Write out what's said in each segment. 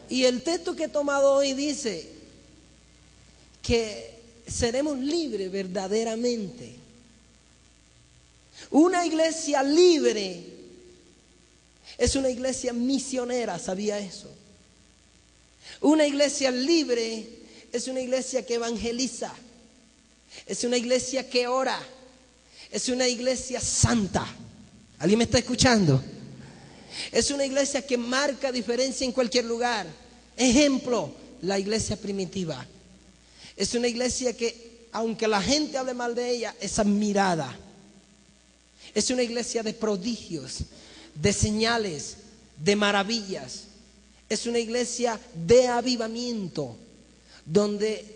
Y el texto que he tomado hoy dice que seremos libres verdaderamente. Una iglesia libre es una iglesia misionera, ¿sabía eso? Una iglesia libre es una iglesia que evangeliza, es una iglesia que ora, es una iglesia santa. ¿Alguien me está escuchando? Es una iglesia que marca diferencia en cualquier lugar. Ejemplo, la iglesia primitiva. Es una iglesia que, aunque la gente hable mal de ella, es admirada. Es una iglesia de prodigios, de señales, de maravillas. Es una iglesia de avivamiento, donde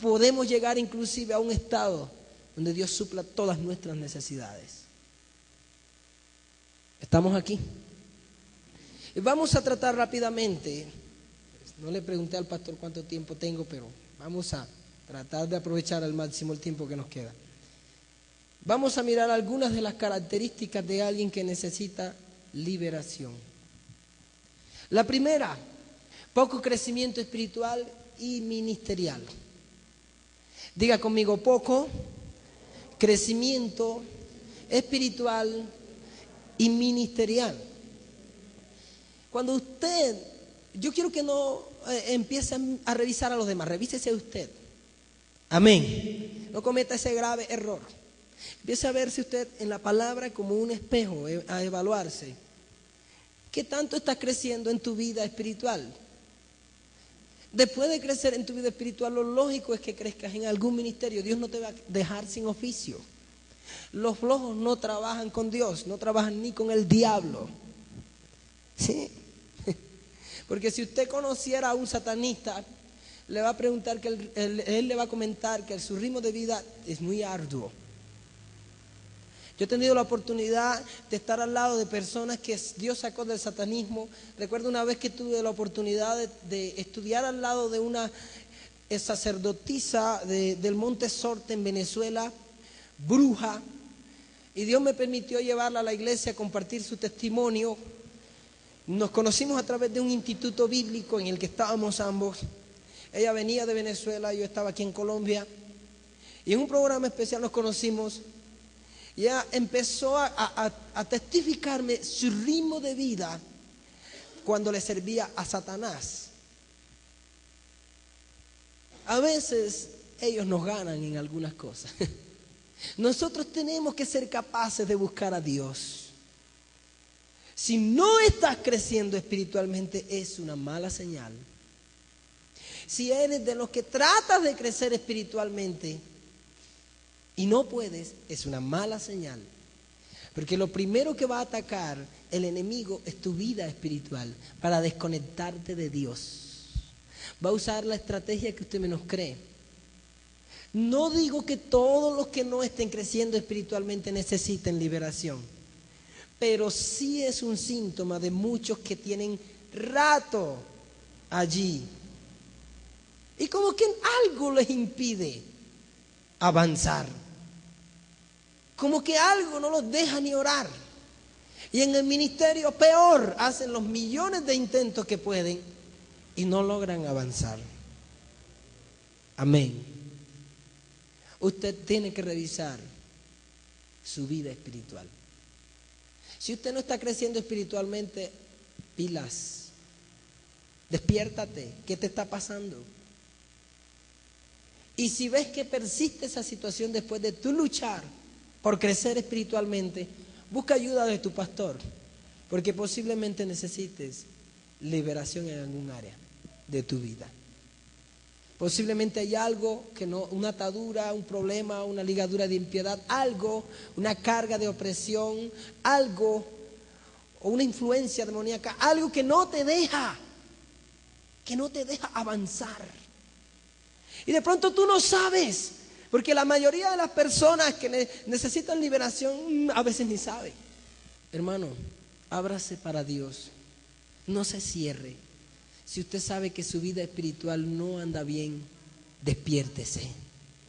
podemos llegar inclusive a un estado donde Dios supla todas nuestras necesidades. ¿Estamos aquí? Y vamos a tratar rápidamente. No le pregunté al pastor cuánto tiempo tengo, pero vamos a tratar de aprovechar al máximo el tiempo que nos queda. Vamos a mirar algunas de las características de alguien que necesita liberación. La primera, poco crecimiento espiritual y ministerial. Diga conmigo, poco crecimiento espiritual y ministerial. Cuando usted, yo quiero que no empiece a revisar a los demás, revísese a usted. Amén. No cometa ese grave error. Empiece a verse usted en la palabra como un espejo, a evaluarse. ¿Qué tanto estás creciendo en tu vida espiritual? Después de crecer en tu vida espiritual, lo lógico es que crezcas en algún ministerio. Dios no te va a dejar sin oficio. Los flojos no trabajan con Dios, no trabajan ni con el diablo. ¿Sí? Porque si usted conociera a un satanista, le va a preguntar que él le va a comentar que su ritmo de vida es muy arduo. Yo he tenido la oportunidad de estar al lado de personas que Dios sacó del satanismo. Recuerdo una vez que tuve la oportunidad de estudiar al lado de una sacerdotisa del Monte Sorte en Venezuela, bruja, y Dios me permitió llevarla a la iglesia a compartir su testimonio. Nos conocimos a través de un instituto bíblico en el que estábamos ambos. Ella venía de Venezuela, yo estaba aquí en Colombia, y en un programa especial nos conocimos. Y ella empezó a testificarme su ritmo de vida cuando le servía a Satanás. A veces ellos nos ganan en algunas cosas. Nosotros tenemos que ser capaces de buscar a Dios. Si no estás creciendo espiritualmente, es una mala señal. Si eres de los que tratas de crecer espiritualmente y no puedes, es una mala señal. Porque lo primero que va a atacar el enemigo es tu vida espiritual para desconectarte de Dios. Va a usar la estrategia que usted menos cree. No digo que todos los que no estén creciendo espiritualmente necesiten liberación, pero sí es un síntoma de muchos que tienen rato allí y como que algo les impide avanzar, como que algo no los deja ni orar. Y en el ministerio peor, hacen los millones de intentos que pueden y no logran avanzar. Amén. Usted tiene que revisar su vida espiritual. Si usted no está creciendo espiritualmente, pilas, despiértate. ¿Qué te está pasando? Y si ves que persiste esa situación después de tú luchar por crecer espiritualmente, busca ayuda de tu pastor, porque posiblemente necesites liberación en algún área de tu vida. Posiblemente hay algo que no, una atadura, un problema, una ligadura de impiedad, algo, una carga de opresión, algo, o una influencia demoníaca, algo que no te deja avanzar. Y de pronto tú no sabes, porque la mayoría de las personas que necesitan liberación a veces ni saben. Hermano, ábrase para Dios, no se cierre. Si usted sabe que su vida espiritual no anda bien, despiértese.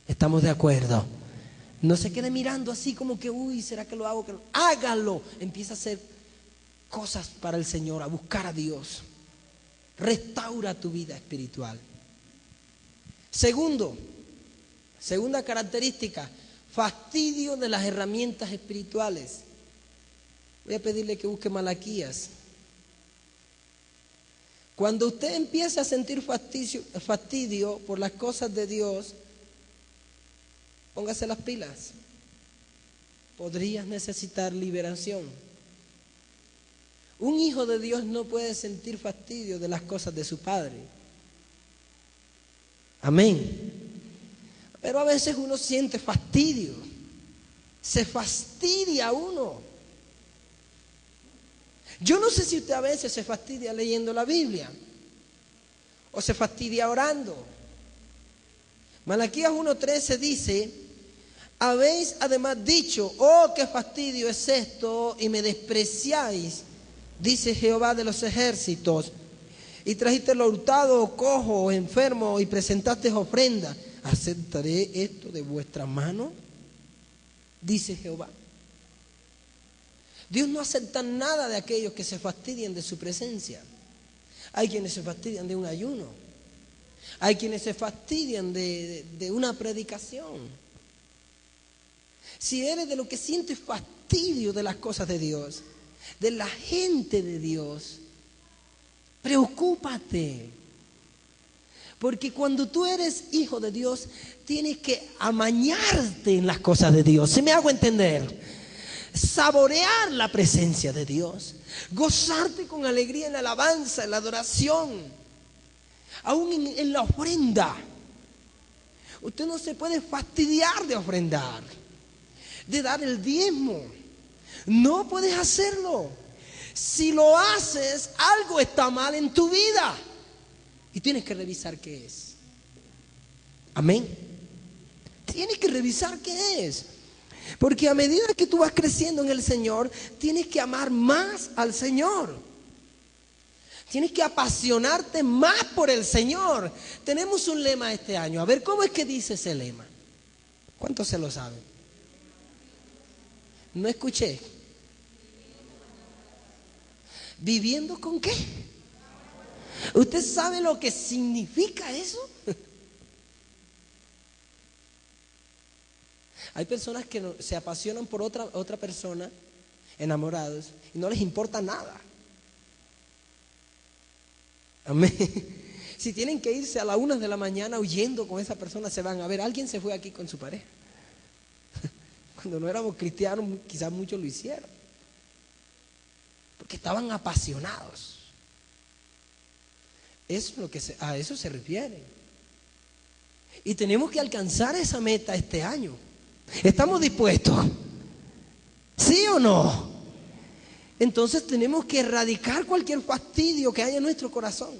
¿Estamos de acuerdo? No se quede mirando así como que, uy, ¿será que lo hago? Hágalo. Empieza a hacer cosas para el Señor, a buscar a Dios. Restaura tu vida espiritual. Segunda característica, fastidio de las herramientas espirituales. Voy a pedirle que busque Malaquías. Cuando usted empiece a sentir fastidio por las cosas de Dios, póngase las pilas. Podrías necesitar liberación. Un hijo de Dios no puede sentir fastidio de las cosas de su padre. Amén. Pero a veces uno siente fastidio. Se fastidia uno. Yo no sé si usted a veces se fastidia leyendo la Biblia o se fastidia orando. Malaquías 1:13 dice: habéis además dicho, oh, qué fastidio es esto, y me despreciáis, dice Jehová de los ejércitos, y trajiste lo hurtado, o cojo, o enfermo, y presentaste ofrenda. ¿Aceptaré esto de vuestra mano? Dice Jehová. Dios no acepta nada de aquellos que se fastidian de su presencia. Hay quienes se fastidian de un ayuno. Hay quienes se fastidian de una predicación. Si eres de lo que sientes fastidio de las cosas de Dios, de la gente de Dios, preocúpate. Porque cuando tú eres hijo de Dios, tienes que amañarte en las cosas de Dios. ¿Sí me hago entender? Saborear la presencia de Dios, gozarte con alegría en la alabanza, en la adoración, aún en la ofrenda. Usted no se puede fastidiar de ofrendar, de dar el diezmo. No puedes hacerlo. Si lo haces, algo está mal en tu vida y tienes que revisar qué es. Amén. Tienes que revisar qué es. Porque a medida que tú vas creciendo en el Señor, tienes que amar más al Señor. Tienes que apasionarte más por el Señor. Tenemos un lema este año. A ver, ¿cómo es que dice ese lema? ¿Cuántos se lo saben? No escuché. ¿Viviendo con qué? ¿Usted sabe lo que significa eso? Hay personas que se apasionan por otra persona, enamorados, y no les importa nada. Amén. Si tienen que irse a la 1 de la mañana huyendo con esa persona, se van a ver. Alguien se fue aquí con su pareja. Cuando no éramos cristianos, quizás muchos lo hicieron. Porque estaban apasionados. A eso se refiere. Y tenemos que alcanzar esa meta este año. ¿Estamos dispuestos? ¿Sí o no? Entonces tenemos que erradicar cualquier fastidio que haya en nuestro corazón.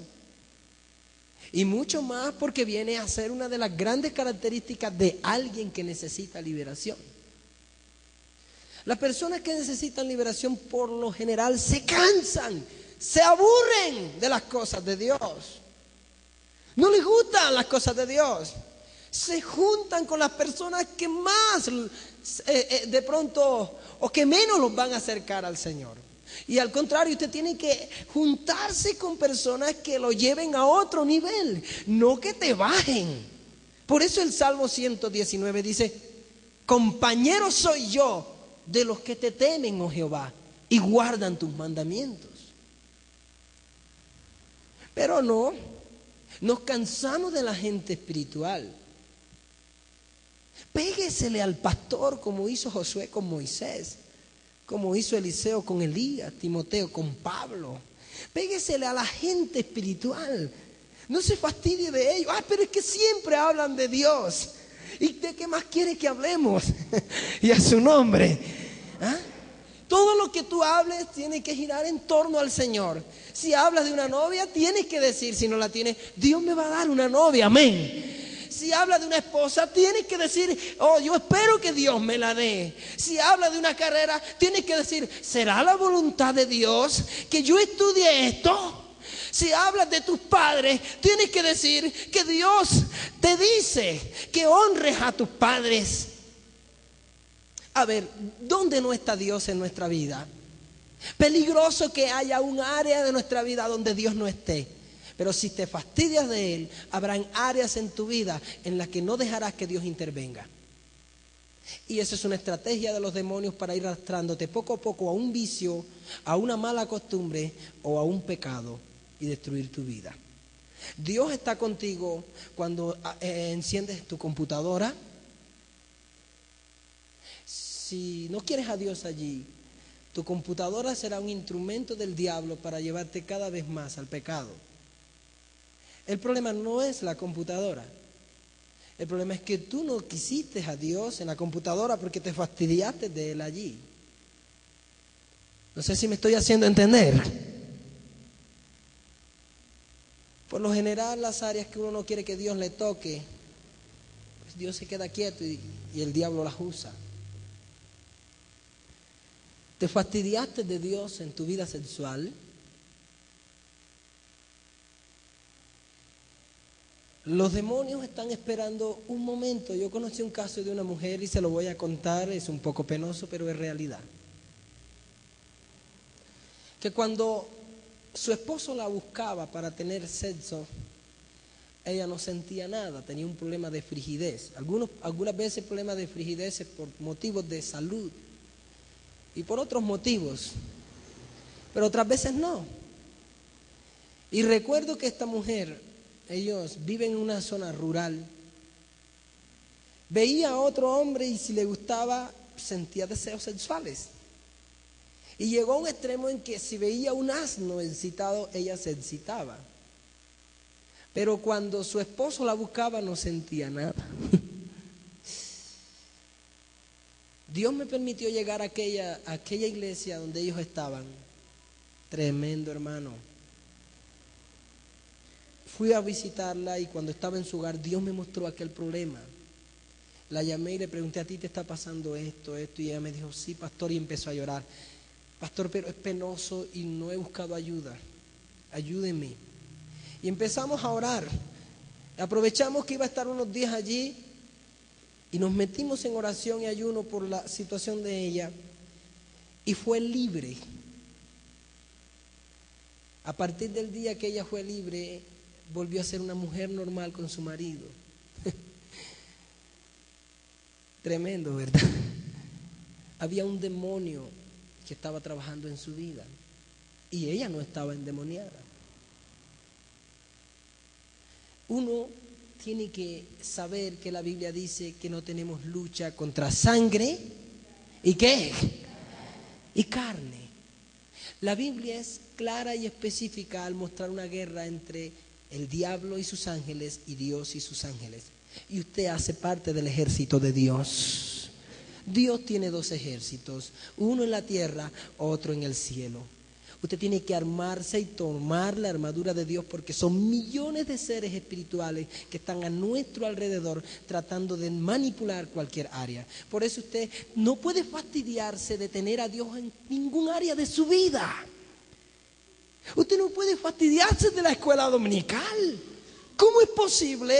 Y mucho más porque viene a ser una de las grandes características de alguien que necesita liberación. Las personas que necesitan liberación por lo general se cansan, se aburren de las cosas de Dios. No les gustan las cosas de Dios. Se juntan con las personas que más de pronto o que menos los van a acercar al Señor. Y al contrario, usted tiene que juntarse con personas que lo lleven a otro nivel, no que te bajen. Por eso el Salmo 119 dice: compañero soy yo de los que te temen, oh Jehová, y guardan tus mandamientos. Pero no, nos cansamos de la gente espiritual. Péguesele al pastor como hizo Josué con Moisés, como hizo Eliseo con Elías, Timoteo con Pablo. Péguesele a la gente espiritual. No se fastidie de ellos. Pero es que siempre hablan de Dios. ¿Y de qué más quiere que hablemos? Y a su nombre. ¿Ah? Todo lo que tú hables tiene que girar en torno al Señor. Si hablas de una novia, tienes que decir, si no la tienes, Dios me va a dar una novia, amén. Si habla de una esposa, tienes que decir, oh, yo espero que Dios me la dé. Si habla de una carrera, tienes que decir, ¿será la voluntad de Dios que yo estudie esto? Si hablas de tus padres, tienes que decir que Dios te dice que honres a tus padres. A ver, ¿dónde no está Dios en nuestra vida? Peligroso que haya un área de nuestra vida donde Dios no esté. Pero si te fastidias de él, habrán áreas en tu vida en las que no dejarás que Dios intervenga. Y esa es una estrategia de los demonios para ir arrastrándote poco a poco a un vicio, a una mala costumbre o a un pecado y destruir tu vida. Dios está contigo cuando enciendes tu computadora. Si no quieres a Dios allí, tu computadora será un instrumento del diablo para llevarte cada vez más al pecado. El problema no es la computadora. El problema es que tú no quisiste a Dios en la computadora porque te fastidiaste de Él allí. No sé si me estoy haciendo entender. Por lo general, las áreas que uno no quiere que Dios le toque, pues Dios se queda quieto y el diablo las usa. ¿Te fastidiaste de Dios en tu vida sexual? Los demonios están esperando un momento. Yo conocí un caso de una mujer y se lo voy a contar, es un poco penoso, pero es realidad. Que cuando su esposo la buscaba para tener sexo, ella no sentía nada, tenía un problema de frigidez. Algunas veces problemas de frigidez es por motivos de salud y por otros motivos, pero otras veces no. Y recuerdo que esta mujer, ellos viven en una zona rural, veía a otro hombre y si le gustaba sentía deseos sexuales. Y llegó a un extremo en que si veía un asno excitado, ella se excitaba. Pero cuando su esposo la buscaba no sentía nada. Dios me permitió llegar a aquella iglesia donde ellos estaban. Tremendo, hermano. Fui a visitarla y cuando estaba en su hogar, Dios me mostró aquel problema. La llamé y le pregunté, ¿a ti te está pasando esto? Y ella me dijo, sí, pastor, y empezó a llorar. Pastor, pero es penoso y no he buscado ayuda. Ayúdeme. Y empezamos a orar. Aprovechamos que iba a estar unos días allí y nos metimos en oración y ayuno por la situación de ella. Y fue libre. A partir del día que ella fue libre, volvió a ser una mujer normal con su marido. Tremendo, ¿verdad? Había un demonio que estaba trabajando en su vida y ella no estaba endemoniada. Uno tiene que saber que la Biblia dice que no tenemos lucha contra sangre y ¿qué? Y carne. La Biblia es clara y específica al mostrar una guerra entre el diablo y sus ángeles y Dios y sus ángeles. Y usted hace parte del ejército de Dios. Dios tiene dos ejércitos, uno en la tierra, otro en el cielo. Usted tiene que armarse y tomar la armadura de Dios porque son millones de seres espirituales que están a nuestro alrededor tratando de manipular cualquier área. Por eso usted no puede fastidiarse de tener a Dios en ningún área de su vida. Usted no puede fastidiarse de la escuela dominical. ¿Cómo es posible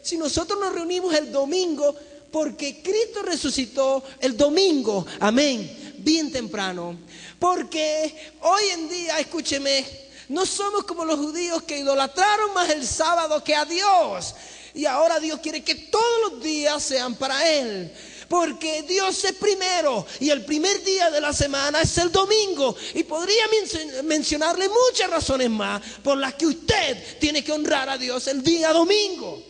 si nosotros nos reunimos el domingo? Porque Cristo resucitó el domingo, amén, bien temprano. Porque hoy en día, escúcheme, no somos como los judíos que idolatraron más el sábado que a Dios. Y ahora Dios quiere que todos los días sean para Él. Porque Dios es primero y el primer día de la semana es el domingo. Y podría mencionarle muchas razones más por las que usted tiene que honrar a Dios el día domingo.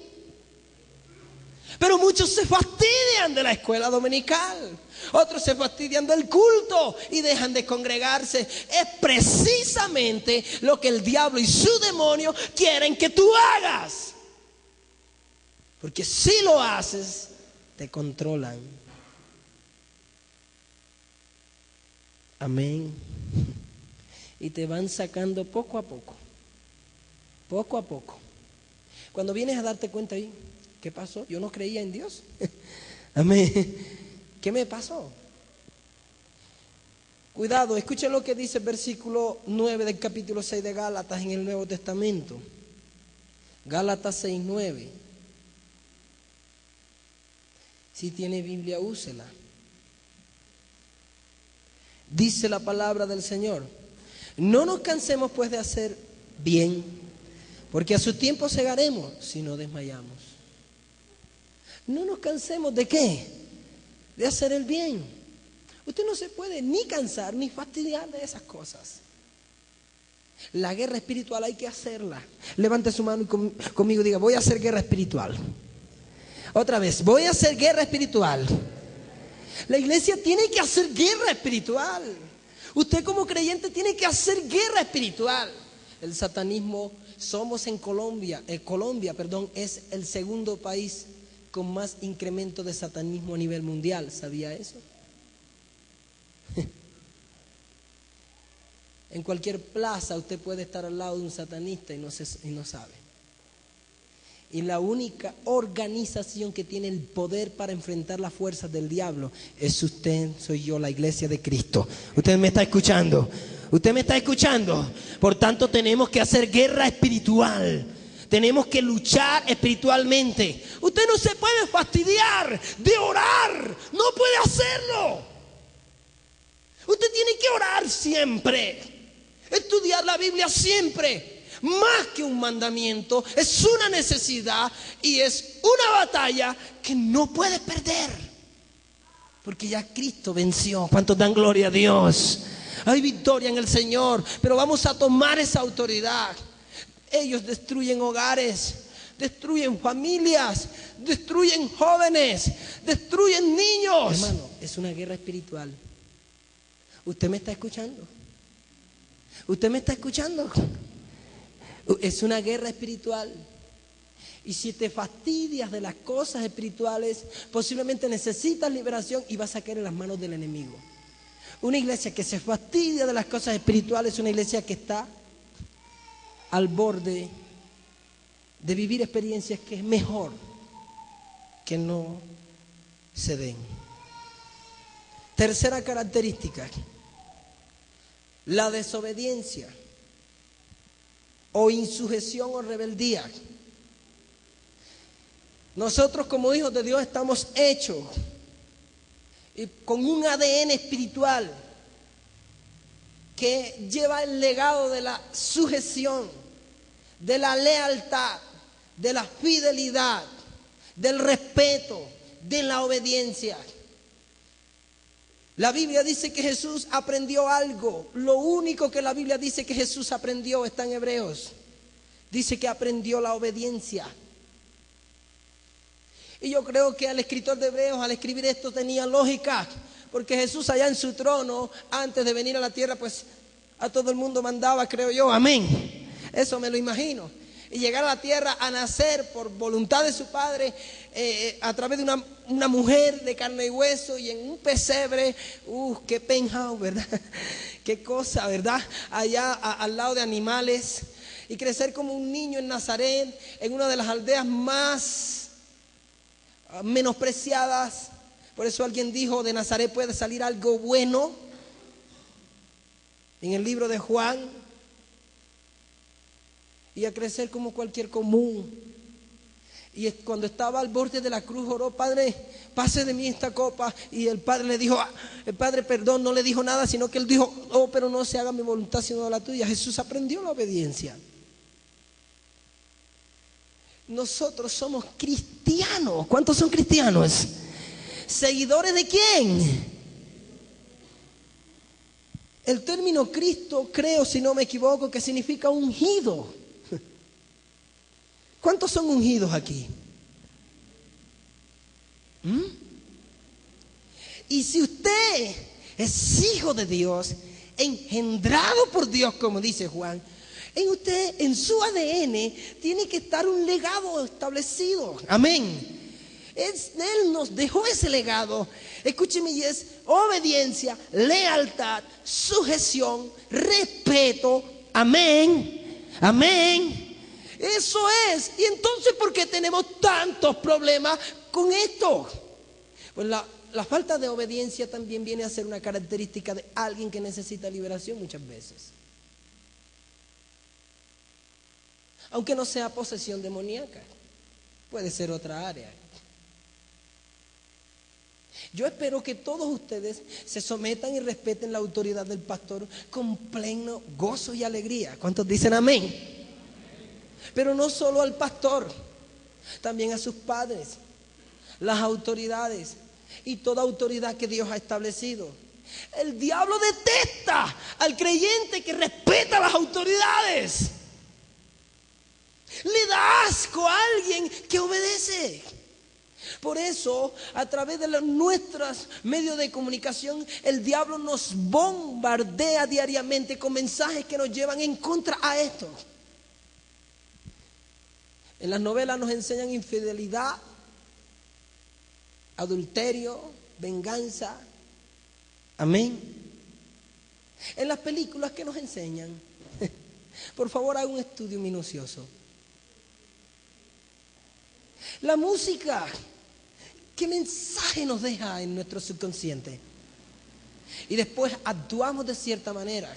Pero muchos se fastidian de la escuela dominical. Otros se fastidian del culto y dejan de congregarse. Es precisamente lo que el diablo y su demonio quieren que tú hagas. Porque si lo haces, te controlan. Amén. Y te van sacando poco a poco. Poco a poco. Cuando vienes a darte cuenta ahí, ¿qué pasó? Yo no creía en Dios. Amén. ¿Qué me pasó? Cuidado, escuchen lo que dice el versículo 9 del capítulo 6 de Gálatas en el Nuevo Testamento. Gálatas 6:9. Si tiene Biblia, úsela. Dice la palabra del Señor: no nos cansemos pues de hacer bien, Porque a su tiempo segaremos si no desmayamos. No nos cansemos ¿de qué? De hacer el bien. Usted no se puede ni cansar ni fastidiar de esas cosas. La guerra espiritual hay que hacerla. Levante su mano y conmigo diga, voy a hacer guerra espiritual. Otra vez, voy a hacer guerra espiritual. La iglesia tiene que hacer guerra espiritual. Usted como creyente tiene que hacer guerra espiritual. El satanismo, somos en Colombia, es el segundo país con más incremento de satanismo a nivel mundial. ¿Sabía eso? En cualquier plaza usted puede estar al lado de un satanista y no sabe. Y la única organización que tiene el poder para enfrentar las fuerzas del diablo es usted, soy yo, la iglesia de Cristo. Usted me está escuchando. Usted me está escuchando. Por tanto, tenemos que hacer guerra espiritual. Tenemos que luchar espiritualmente. Usted no se puede fastidiar de orar. No puede hacerlo. Usted tiene que orar siempre. Estudiar la Biblia siempre. Más que un mandamiento, es una necesidad y es una batalla que no puede perder. Porque ya Cristo venció. ¿Cuántos dan gloria a Dios? Hay victoria en el Señor, pero vamos a tomar esa autoridad. Ellos destruyen hogares, destruyen familias, destruyen jóvenes, destruyen niños. Hermano, es una guerra espiritual. ¿Usted me está escuchando? ¿Usted me está escuchando? Es una guerra espiritual. Y si te fastidias de las cosas espirituales, posiblemente necesitas liberación y vas a caer en las manos del enemigo. Una iglesia que se fastidia de las cosas espirituales es una iglesia que está al borde de vivir experiencias que es mejor que no se den. Tercera característica, la desobediencia o insujeción o rebeldía. Nosotros como hijos de Dios estamos hechos y con un ADN espiritual que lleva el legado de la sujeción, de la lealtad, de la fidelidad, del respeto, de la obediencia. La Biblia dice que Jesús aprendió algo. Lo único que la Biblia dice que Jesús aprendió está en Hebreos. Dice que aprendió la obediencia. Y yo creo que el escritor de Hebreos al escribir esto tenía lógica. Porque Jesús allá en su trono, antes de venir a la tierra, pues a todo el mundo mandaba, creo yo, amén. Eso me lo imagino. Y llegar a la tierra a nacer por voluntad de su Padre a través de una mujer de carne y hueso y en un pesebre, qué penthouse, ¿verdad? Qué cosa, ¿verdad? Allá al lado de animales y crecer como un niño en Nazaret, en una de las aldeas más menospreciadas. Por eso alguien dijo, de Nazaret puede salir algo bueno. En el libro de Juan. Y a crecer como cualquier común. Y cuando estaba al borde de la cruz oró, Padre, pase de mí esta copa. Y el Padre le dijo, el Padre perdón, no le dijo nada, sino que él dijo, pero no se haga mi voluntad sino la tuya. Jesús aprendió la obediencia. Nosotros somos cristianos. ¿Cuántos son cristianos? ¿Seguidores de quién? El término Cristo, creo, si no me equivoco, que significa ungido. ¿Cuántos son ungidos aquí? Y si usted es hijo de Dios, engendrado por Dios, como dice Juan, en usted, en su ADN, tiene que estar un legado establecido. Amén. Él nos dejó ese legado. Escúcheme, y es obediencia, lealtad, sujeción, respeto. Amén. Amén. Eso es. Y entonces, ¿por qué tenemos tantos problemas con esto? Pues la falta de obediencia también viene a ser una característica de alguien que necesita liberación muchas veces. Aunque no sea posesión demoníaca, puede ser otra área. Yo espero que todos ustedes se sometan y respeten la autoridad del pastor con pleno gozo y alegría. ¿Cuántos dicen amén? Pero no solo al pastor, también a sus padres, las autoridades y toda autoridad que Dios ha establecido. El diablo detesta al creyente que respeta las autoridades. Le da asco a alguien que obedece. Por eso, a través de nuestros medios de comunicación, el diablo nos bombardea diariamente con mensajes que nos llevan en contra a esto. En las novelas nos enseñan infidelidad, adulterio, venganza. Amén. En las películas que nos enseñan, por favor, haga un estudio minucioso. La música, ¿qué mensaje nos deja en nuestro subconsciente? Y después actuamos de cierta manera.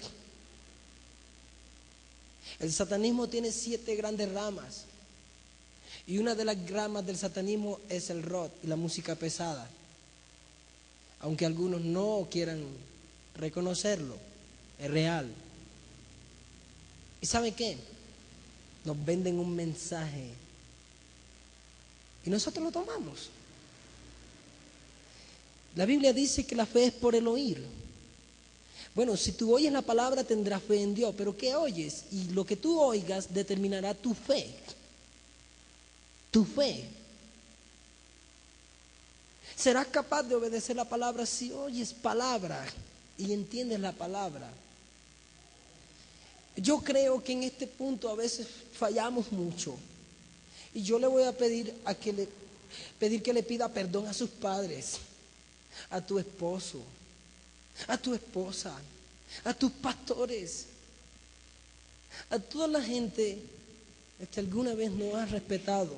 El satanismo tiene 7 grandes ramas. Y una de las ramas del satanismo es el rock y la música pesada. Aunque algunos no quieran reconocerlo, es real. ¿Y saben qué? Nos venden un mensaje y nosotros lo tomamos. La Biblia dice que la fe es por el oír. Bueno, si tú oyes la palabra tendrás fe en Dios, pero ¿qué oyes? Y lo que tú oigas determinará tu fe. Tu fe. ¿Serás capaz de obedecer la palabra si oyes palabra y entiendes la palabra? Yo creo que en este punto a veces fallamos mucho. Y yo le voy a pedir que le pida perdón a sus padres, a tu esposo, a tu esposa, a tus pastores, a toda la gente que alguna vez no has respetado.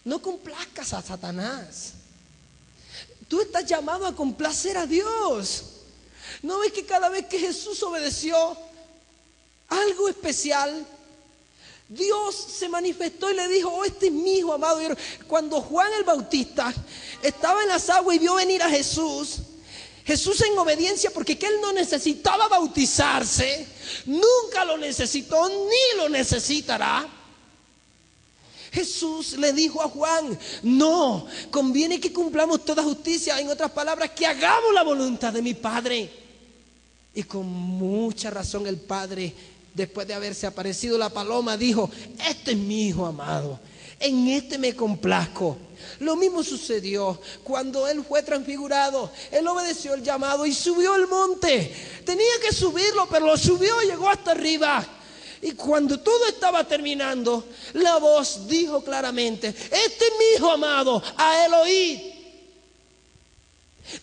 No complazcas a Satanás. Tú estás llamado a complacer a Dios. ¿No ves que cada vez que Jesús obedeció algo especial, Dios se manifestó y le dijo: oh, este es mi hijo amado? Cuando Juan el Bautista estaba en las aguas y vio venir a Jesús, Jesús en obediencia, porque que él no necesitaba bautizarse, nunca lo necesitó ni lo necesitará. Jesús le dijo a Juan: no, conviene que cumplamos toda justicia. En otras palabras, que hagamos la voluntad de mi Padre. Y con mucha razón el Padre, después de haberse aparecido la paloma, dijo: este es mi hijo amado, en este me complazco. Lo mismo sucedió cuando él fue transfigurado. Él obedeció el llamado y subió al monte. Tenía que subirlo, pero lo subió y llegó hasta arriba. Y cuando todo estaba terminando, la voz dijo claramente: este es mi hijo amado, a él oíd.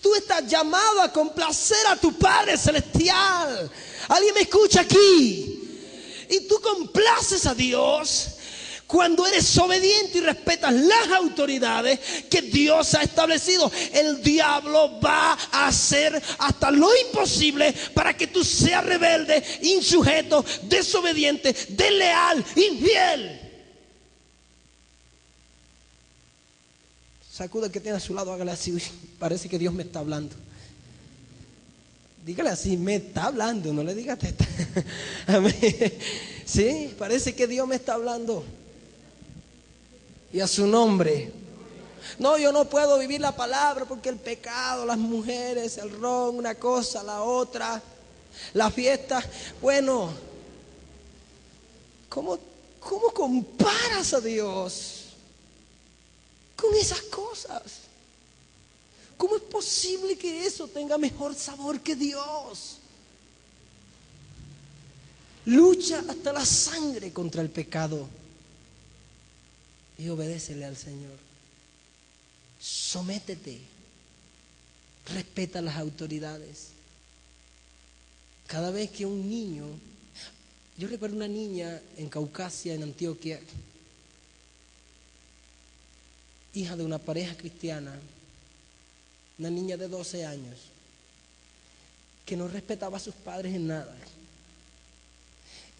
Tú estás llamado a complacer a tu Padre Celestial. ¿Alguien me escucha aquí? Y tú complaces a Dios cuando eres obediente y respetas las autoridades que Dios ha establecido. El diablo va a hacer hasta lo imposible para que tú seas rebelde, insujeto, desobediente, desleal, infiel. Sacuda el que tiene a su lado, hágale así: uy, parece que Dios me está hablando. Dígale así: me está hablando, no le digas teta. Amén. Sí, parece que Dios me está hablando. Y a su nombre. No, yo no puedo vivir la palabra porque el pecado, las mujeres, el ron, una cosa, la otra, la fiesta. Bueno, ¿cómo comparas a Dios con esas cosas? ¿Cómo es posible que eso tenga mejor sabor que Dios? Lucha hasta la sangre contra el pecado y obedécele al Señor. Sométete, respeta las autoridades. Cada vez que un niño, yo recuerdo una niña en Caucasia, en Antioquia, hija de una pareja cristiana, una niña de 12 años, que no respetaba a sus padres en nada.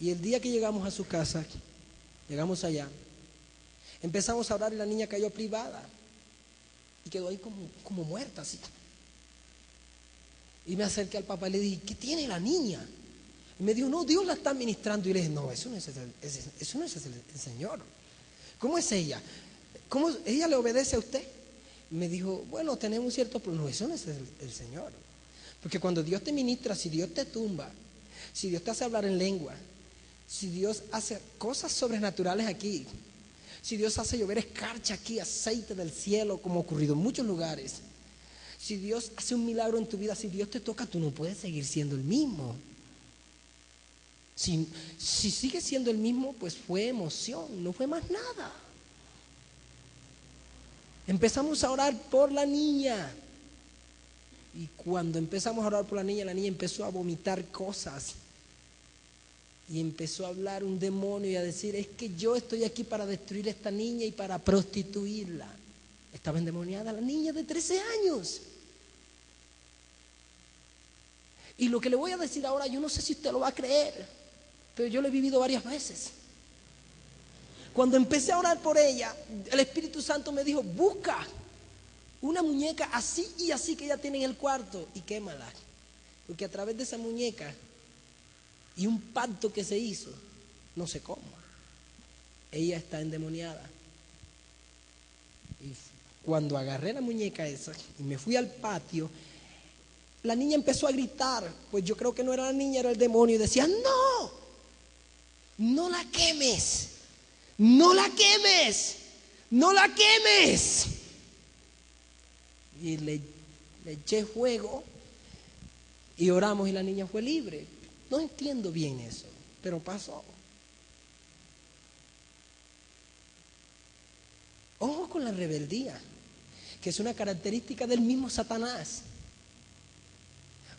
Y el día que llegamos a su casa, llegamos allá, empezamos a orar y la niña cayó privada y quedó ahí como muerta así. Y me acerqué al papá y le dije: ¿qué tiene la niña? Y me dijo, no, Dios la está ministrando. Y le dije, no, eso no es el Señor. ¿Cómo es ella? ¿Cómo ella le obedece a usted? Y me dijo, bueno, tenemos un cierto problema. No, eso no es el Señor. Porque cuando Dios te ministra, si Dios te tumba, si Dios te hace hablar en lengua, si Dios hace cosas sobrenaturales aquí, si Dios hace llover escarcha aquí, aceite del cielo, como ha ocurrido en muchos lugares, si Dios hace un milagro en tu vida, si Dios te toca, tú no puedes seguir siendo el mismo. Si sigues siendo el mismo, pues fue emoción, no fue más nada. Empezamos a orar por la niña. Y cuando empezamos a orar por la niña empezó a vomitar cosas. Y empezó a hablar un demonio y a decir, es que yo estoy aquí para destruir a esta niña y para prostituirla. Estaba endemoniada la niña de 13 años. Y lo que le voy a decir ahora, yo no sé si usted lo va a creer, pero yo lo he vivido varias veces. Cuando empecé a orar por ella, el Espíritu Santo me dijo, busca una muñeca así y así que ella tiene en el cuarto y quémala. Porque a través de esa muñeca y un pacto que se hizo, no sé cómo, ella está endemoniada. Y cuando agarré la muñeca esa y me fui al patio, la niña empezó a gritar, pues yo creo que no era la niña, era el demonio, y decía, no la quemes, no la quemes, no la quemes. Y le eché fuego y oramos y la niña fue libre. No entiendo bien eso, pero pasó. Ojo con la rebeldía, que es una característica del mismo Satanás.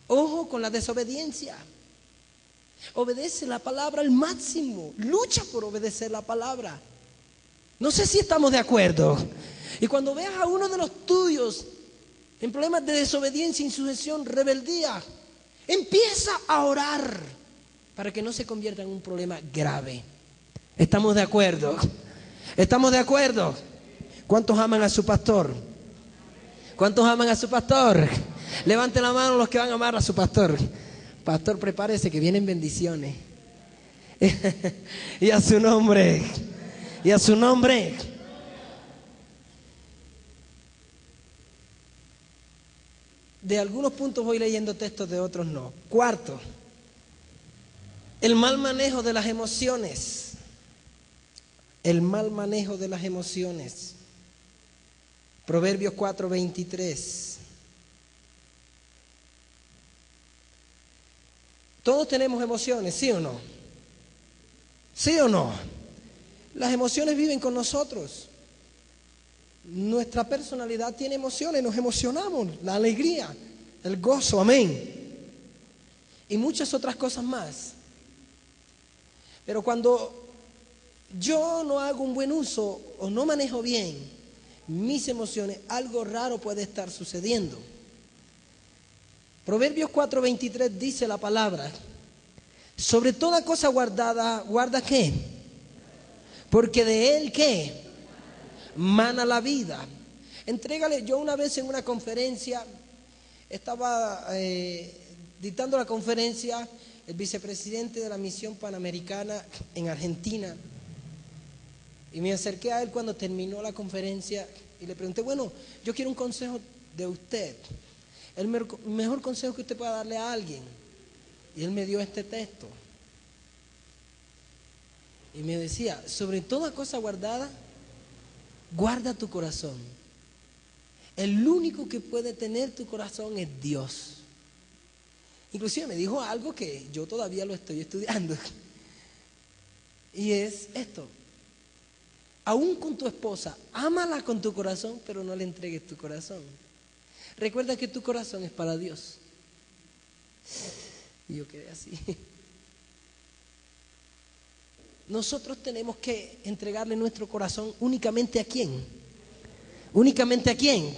Ojo con la desobediencia. Obedece la palabra al máximo. Lucha por obedecer la palabra. No sé si estamos de acuerdo. Y cuando veas a uno de los tuyos en problemas de desobediencia, insujeción, rebeldía, empieza a orar para que no se convierta en un problema grave. ¿Estamos de acuerdo? ¿Estamos de acuerdo? ¿Cuántos aman a su pastor? ¿Cuántos aman a su pastor? Levanten la mano los que van a amar a su pastor. Pastor, prepárese que vienen bendiciones. Y a su nombre. Y a su nombre. De algunos puntos voy leyendo textos, de otros no. Cuarto, el mal manejo de las emociones. El mal manejo de las emociones. Proverbios 4:23. Todos tenemos emociones, ¿sí o no? ¿Sí o no? Las emociones viven con nosotros. Nuestra personalidad tiene emociones, nos emocionamos, la alegría, el gozo, amén. Y muchas otras cosas más. Pero cuando yo no hago un buen uso o no manejo bien mis emociones, algo raro puede estar sucediendo. Proverbios 4:23 dice la palabra, sobre toda cosa guardada, ¿guarda qué? Porque de él, ¿qué? Mana la vida. Entrégale, yo una vez en una conferencia, estaba dictando la conferencia, el vicepresidente de la misión panamericana en Argentina, y me acerqué a él cuando terminó la conferencia y le pregunté, bueno, yo quiero un consejo de usted. El mejor consejo que usted pueda darle a alguien. Y él me dio este texto. Y me decía, sobre toda cosa guardada, guarda tu corazón. El único que puede tener tu corazón es Dios. Inclusive me dijo algo que yo todavía lo estoy estudiando. Y es esto. Aún con tu esposa, ámala con tu corazón, pero no le entregues tu corazón. Recuerda que tu corazón es para Dios. Y yo quedé así. Nosotros tenemos que entregarle nuestro corazón únicamente ¿a quién? ¿Únicamente a quién?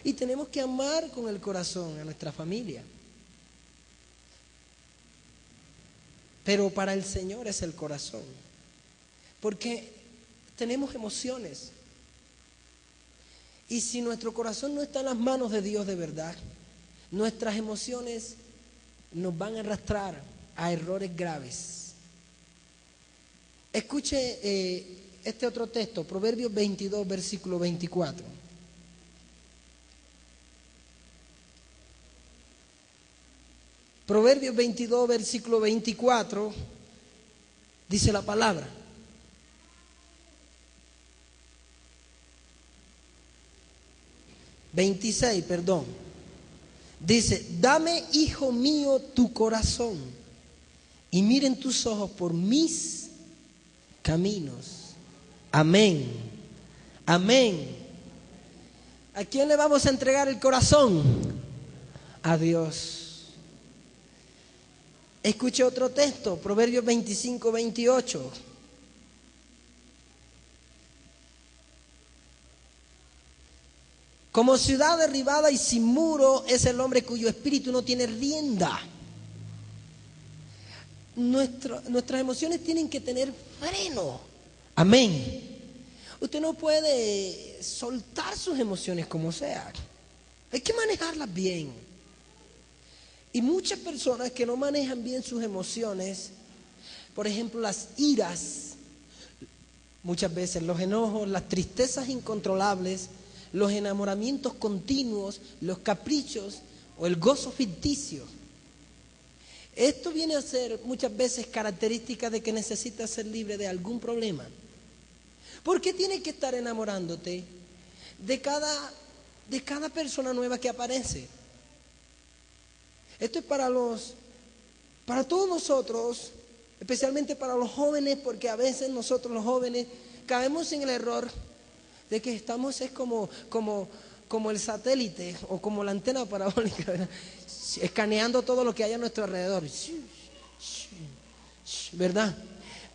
Y tenemos que amar con el corazón a nuestra familia. Pero para el Señor es el corazón. Porque tenemos emociones. Y si nuestro corazón no está en las manos de Dios de verdad, nuestras emociones nos van a arrastrar a errores graves. Escuche este otro texto, Proverbios 22, versículo 24. Proverbios 22, versículo 24, dice la palabra. Dice, dame, hijo mío, tu corazón, y miren tus ojos por mis caminos. Amén. Amén. ¿A quién le vamos a entregar el corazón? A Dios. Escuche otro texto, Proverbios 25, 28. Como ciudad derribada y sin muro es el hombre cuyo espíritu no tiene rienda. Nuestras emociones tienen que tener freno. Amén. Usted no puede soltar sus emociones como sea. Hay que manejarlas bien. Y muchas personas que no manejan bien sus emociones, por ejemplo, las iras, muchas veces los enojos, las tristezas incontrolables, los enamoramientos continuos, los caprichos o el gozo ficticio. Esto viene a ser muchas veces característica de que necesitas ser libre de algún problema. ¿Por qué tienes que estar enamorándote de cada persona nueva que aparece? Esto es para todos nosotros, especialmente para los jóvenes, porque a veces nosotros los jóvenes caemos en el error de que estamos como el satélite o como la antena parabólica, ¿verdad? Escaneando todo lo que hay a nuestro alrededor, ¿verdad?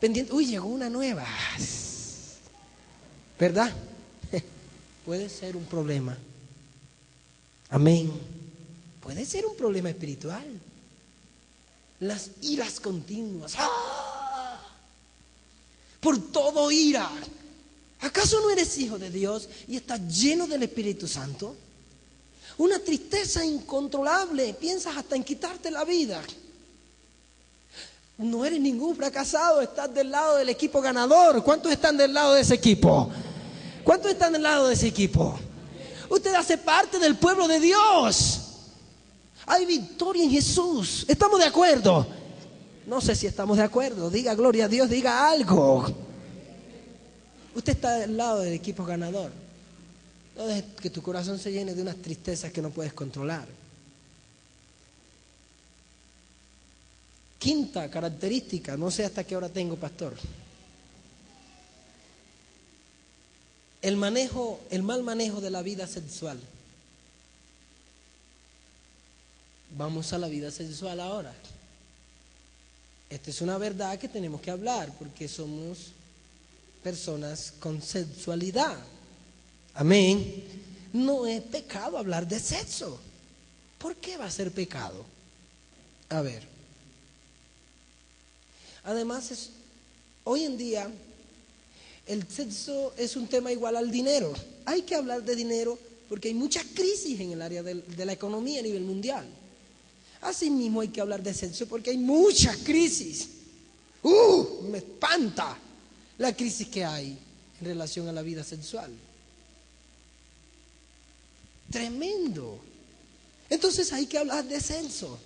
Pendiente, uy, llegó una nueva, ¿verdad? Puede ser un problema. Amén. Puede ser un problema espiritual. Las iras continuas. ¡Ah! Por todo ira. ¿Acaso no eres hijo de Dios y estás lleno del Espíritu Santo? Una tristeza incontrolable. Piensas hasta en quitarte la vida. No eres ningún fracasado. Estás del lado del equipo ganador. ¿Cuántos están del lado de ese equipo? ¿Cuántos están del lado de ese equipo? Usted hace parte del pueblo de Dios. Hay victoria en Jesús. ¿Estamos de acuerdo? No sé si estamos de acuerdo. Diga gloria a Dios, diga algo. Usted está del lado del equipo ganador. No dejes que tu corazón se llene de unas tristezas que no puedes controlar. Quinta característica, no sé hasta qué hora tengo, pastor. El mal manejo de la vida sexual. Vamos a la vida sexual ahora. Esta es una verdad que tenemos que hablar porque somos personas con sexualidad. Amén. No es pecado hablar de sexo. ¿Por qué va a ser pecado? A ver. Además, hoy en día el sexo es un tema igual al dinero. Hay que hablar de dinero porque hay muchas crisis en el área de la economía a nivel mundial. Asimismo hay que hablar de sexo porque hay muchas crisis. Me espanta la crisis que hay en relación a la vida sexual. Tremendo. Entonces hay que hablar de sexo.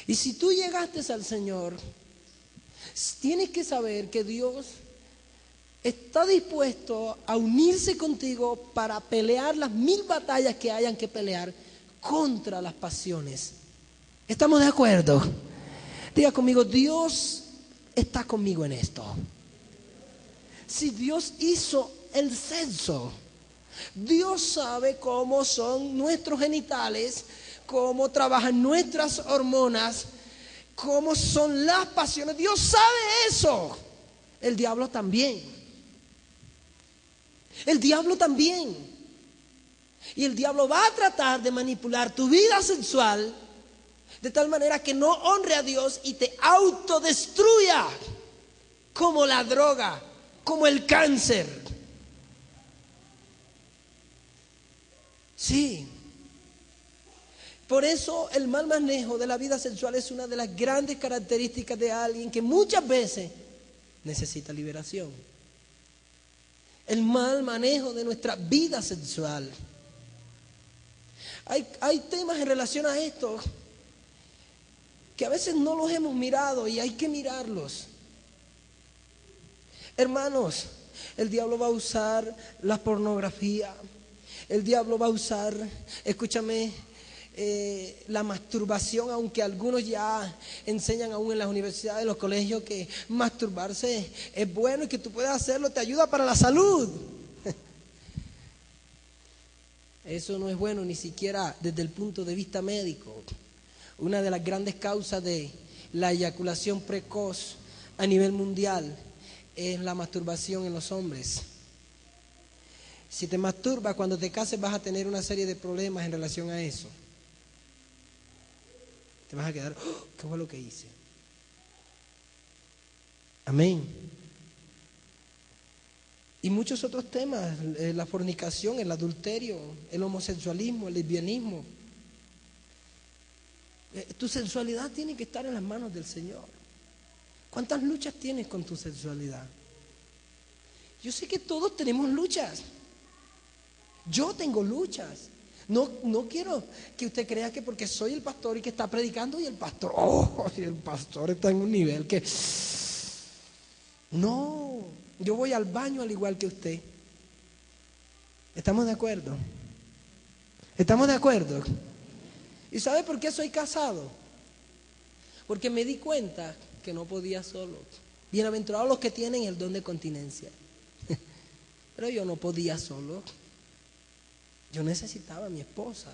Y si tú llegaste al Señor, tienes que saber que Dios está dispuesto a unirse contigo para pelear las 1000 batallas que hayan que pelear contra las pasiones. ¿Estamos de acuerdo? Diga conmigo, Dios está conmigo en esto. Si Dios hizo el sexo, Dios sabe cómo son nuestros genitales, cómo trabajan nuestras hormonas, cómo son las pasiones. Dios sabe eso. El diablo también. El diablo también. Y el diablo va a tratar de manipular tu vida sexual de tal manera que no honre a Dios y te autodestruya, como la droga, como el cáncer. Sí. Por eso el mal manejo de la vida sexual es una de las grandes características de alguien que muchas veces necesita liberación. El mal manejo de nuestra vida sexual. Hay temas en relación a esto que a veces no los hemos mirado y hay que mirarlos. Hermanos, el diablo va a usar la pornografía. El diablo va a usar, escúchame, la masturbación, aunque algunos ya enseñan aún en las universidades, en los colegios, que masturbarse es bueno y que tú puedes hacerlo, te ayuda para la salud. Eso no es bueno ni siquiera desde el punto de vista médico. Una de las grandes causas de la eyaculación precoz a nivel mundial es la masturbación en los hombres. Si te masturbas, cuando te cases vas a tener una serie de problemas en relación a eso. Te vas a quedar, ¡oh! ¿Qué fue lo que hice? Amén. Y muchos otros temas, la fornicación, el adulterio, el homosexualismo, el lesbianismo. Tu sexualidad tiene que estar en las manos del Señor. ¿Cuántas luchas tienes con tu sexualidad? Yo sé que todos tenemos luchas. Yo tengo luchas. No quiero que usted crea que porque soy el pastor y que está predicando y el pastor, el pastor está en un nivel que... No, yo voy al baño al igual que usted. ¿Estamos de acuerdo? ¿Estamos de acuerdo? ¿Y sabe por qué soy casado? Porque me di cuenta que no podía solo. Bienaventurados los que tienen el don de continencia. Pero yo no podía solo. Yo necesitaba a mi esposa.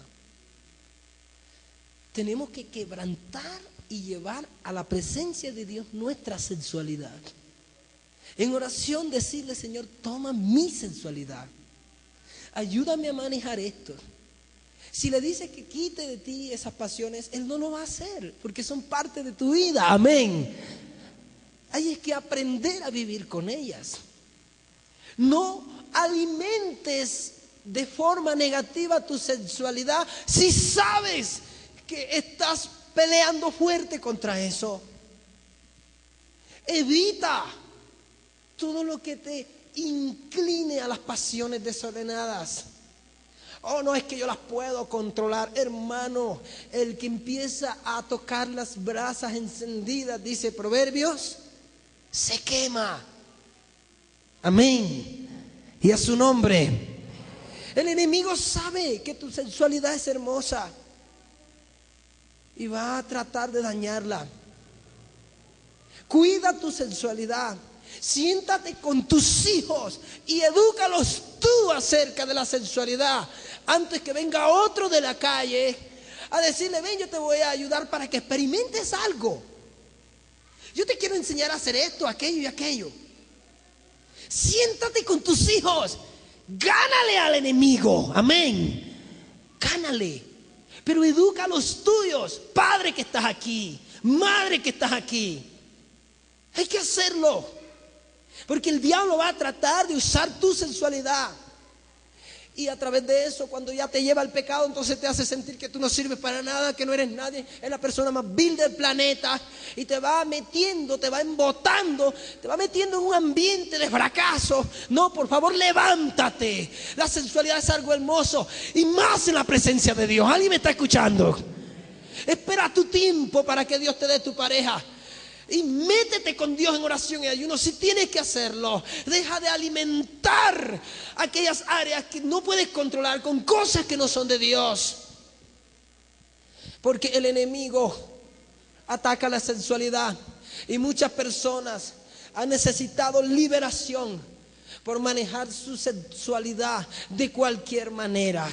Tenemos que quebrantar y llevar a la presencia de Dios nuestra sexualidad. En oración decirle, Señor, toma mi sexualidad. Ayúdame a manejar esto. Si le dices que quite de ti esas pasiones, Él no lo va a hacer, porque son parte de tu vida. Amén. Hay que aprender a vivir con ellas. No alimentes de forma negativa tu sexualidad si sabes que estás peleando fuerte contra eso. Evita todo lo que te incline a las pasiones desordenadas. Oh, no, es que yo las puedo controlar. Hermano, el que empieza a tocar las brasas encendidas, dice Proverbios, se quema. Amén. Y a su nombre. El enemigo sabe que tu sexualidad es hermosa y va a tratar de dañarla. Cuida tu sexualidad. Siéntate con tus hijos y edúcalos tú acerca de la sexualidad antes que venga otro de la calle a decirle, ven, yo te voy a ayudar para que experimentes algo. Yo te quiero enseñar a hacer esto, aquello y aquello. Siéntate con tus hijos. Gánale al enemigo, amén. Gánale, pero educa a los tuyos. Padre que estás aquí, madre que estás aquí. Hay que hacerlo, porque el diablo va a tratar de usar tu sensualidad. Y a través de eso, cuando ya te lleva al pecado, entonces te hace sentir que tú no sirves para nada, que no eres nadie, es la persona más vil del planeta. Y te va metiendo, te va embotando, te va metiendo en un ambiente de fracaso. No, por favor, levántate. La sensualidad es algo hermoso y más en la presencia de Dios. ¿Alguien me está escuchando? Espera tu tiempo para que Dios te dé tu pareja. Y métete con Dios en oración y ayuno si tienes que hacerlo. Deja de alimentar aquellas áreas que no puedes controlar con cosas que no son de Dios. Porque el enemigo ataca la sensualidad. Y muchas personas han necesitado liberación por manejar su sexualidad de cualquier manera.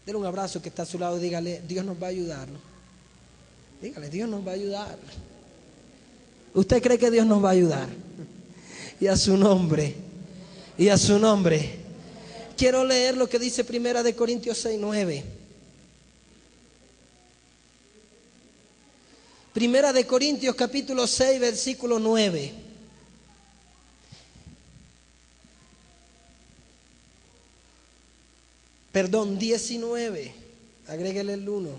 Dale un abrazo que está a su lado, dígale, Dios nos va a ayudar, ¿no? Dígale, Dios nos va a ayudar. ¿Usted cree que Dios nos va a ayudar? Y a su nombre, y a su nombre. Quiero leer lo que dice 1 Corintios 6:9. 1 Corintios capítulo 6, versículo 9. Perdón, 19. Agréguele el 1.